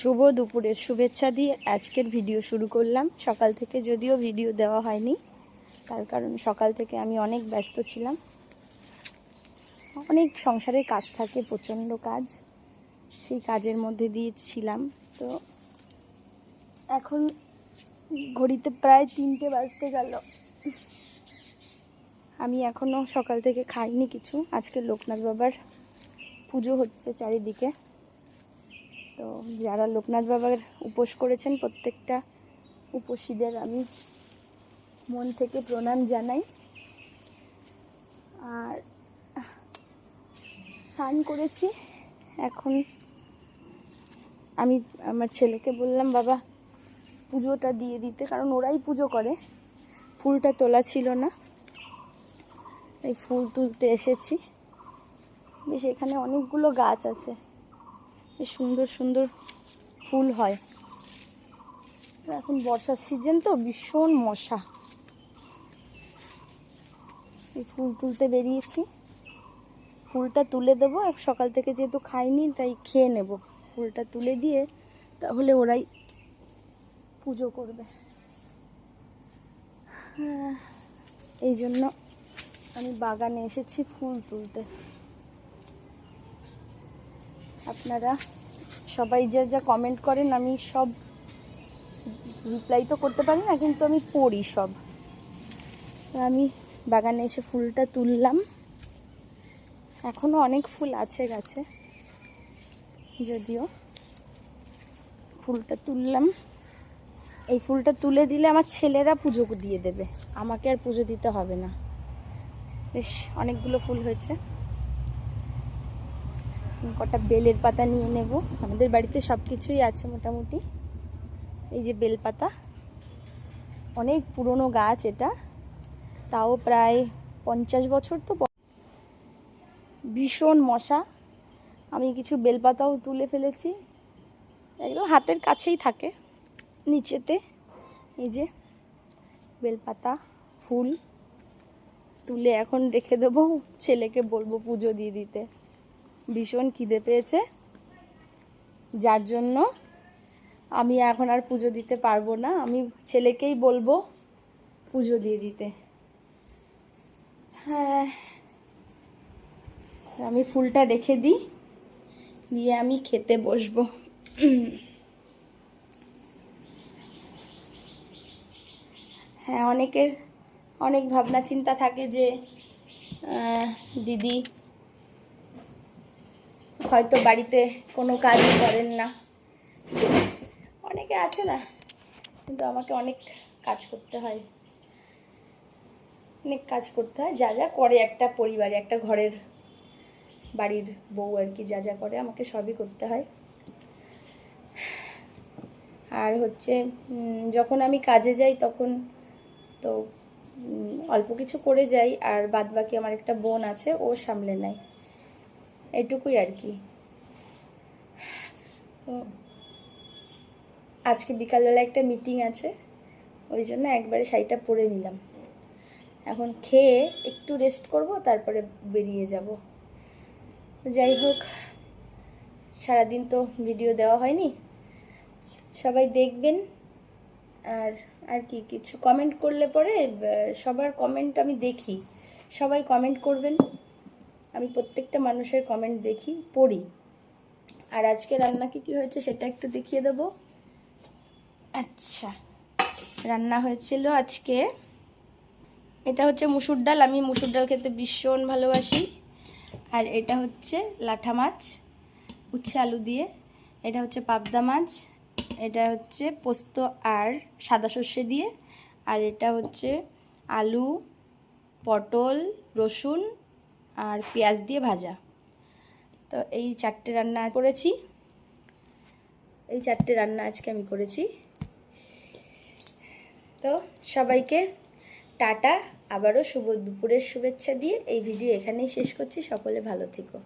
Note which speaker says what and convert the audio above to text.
Speaker 1: শুভ দুপুরের শুভেচ্ছা দিয়ে আজকের ভিডিও শুরু করলাম। সকাল থেকে যদিও ভিডিও দেওয়া হয়নি, তার কারণ সকাল থেকে আমি অনেক ব্যস্ত ছিলাম। অনেক সংসারের কাজ থাকে, প্রচণ্ড কাজ, সেই কাজের মধ্যে দিয়ে ছিলাম। তো এখন ঘড়িতে প্রায় 3টে বাজতে গেল। আমি এখনও সকাল থেকে খাইনি কিছু। আজকে লোকনাথ বাবার পুজো হচ্ছে চারিদিকে। তো যারা লোকনাথ বাবার উপোস করেছেন প্রত্যেকটা উপোসীদের আমি মন থেকে প্রণাম জানাই। আর স্নান করেছি। এখন আমি আমার ছেলেকে বললাম বাবা পুজোটা দিয়ে দিতে, কারণ ওরাই পুজো করে। ফুলটা তোলা ছিল না, এই ফুল তুলতে এসেছি। বেশ এখানে অনেকগুলো গাছ আছে, বেশ সুন্দর সুন্দর ফুল হয়। এখন বর্ষার সিজন তো ভীষণ মশা। এই ফুল তুলতে বেরিয়েছি, ফুলটা তুলে দেবো। সকাল থেকে যেহেতু খাইনি তাই খেয়ে নেব। ফুলটা তুলে দিয়ে তাহলে ওরাই পুজো করবে। এই জন্য আমি বাগানে এসেছি ফুল তুলতে। আপনারা সবাই যা যা কমেন্ট করেন আমি সব রিপ্লাই তো করতে পারি না, কিন্তু আমি পড়ি সব। আমি বাগানে এসে ফুলটা তুললাম। এখনও অনেক ফুল আছে গাছে, যদিও ফুলটা তুললাম। এই ফুলটা তুলে দিলে আমার ছেলেরা পুজো দিয়ে দেবে, আমাকে আর পুজো দিতে হবে না। বেশ অনেকগুলো ফুল হয়েছে। কটা বেলের পাতা নিয়ে নেব। আমাদের বাড়িতে সব কিছুই আছে মোটামুটি। এই যে বেলপাতা, অনেক পুরনো গাছ এটা, তাও প্রায় 50 বছর। তো ভীষণ মশা। আমি কিছু বেলপাতাও তুলে ফেলেছি, একদম হাতের কাছেই থাকে নিচেতে। এই যে বেলপাতা, ফুল তুলে এখন রেখে দেবো। ছেলেকে বলবো পুজো দিয়ে দিতে। ভীষণ খিদে পেয়েছে, যার জন্য আমি এখন আর পুজো দিতে পারবো না। আমি ছেলেকেই বলবো পুজো দিয়ে দিতে। হ্যাঁ, আমি ফুলটা রেখে দিই, দিয়ে আমি খেতে বসবো। হ্যাঁ, অনেকের অনেক ভাবনা চিন্তা থাকে যে দিদি হয়তো বাড়িতে কোনো কাজই করেন না, অনেকে আছে না, কিন্তু আমাকে অনেক কাজ করতে হয়। অনেক কাজ করতে হয়, যা যা করে একটা পরিবারে, একটা ঘরের বাড়ির বউ আর কি, যা যা করে আমাকে সবই করতে হয়। আর হচ্ছে যখন আমি কাজে যাই তখন তো অল্প কিছু করে যাই, আর বাদ বাকি আমার একটা বোন আছে, ও সামলে নেয়, এটুকুই আর কি। আজকে বিকালবেলা একটা মিটিং আছে, ওই জন্য একবারে শাড়িটা পরে নিলাম। এখন খেয়ে একটু রেস্ট করব, তারপরে বেরিয়ে যাব। যাই হোক, সারাদিন তো ভিডিও দেওয়া হয়নি, সবাই দেখবেন। আর আর কি কিছু কমেন্ট করলে পরে সবার কমেন্ট আমি দেখি, সবাই কমেন্ট করবেন। আমি প্রত্যেকটা মানুষের কমেন্ট দেখি, পড়ি। আর আজকে রান্না কি হয়েছে সেটা একটু দেখিয়ে দেবো। আচ্ছা, রান্না হয়েছিল আজকে, এটা হচ্ছে মুসুর ডাল। আমি মুসুর ডাল খেতে ভীষণ ভালোবাসি। আর এটা হচ্ছে লাঠা মাছ উচ্ছে আলু দিয়ে। এটা হচ্ছে পাবদা মাছ। এটা হচ্ছে পোস্ত আর সাদা সর্ষে দিয়ে। আর এটা হচ্ছে আলু, পটল, রসুন আর পেঁয়াজ দিয়ে ভাজা। তো এই 4টে রান্না করেছি। এই 4টে রান্না আজকে আমি করেছি। তো সবাইকে টাটা, আবারও শুভ দুপুরের শুভেচ্ছা দিয়ে এই ভিডিও এখানেই শেষ করছি। সকলে ভালো থেকো।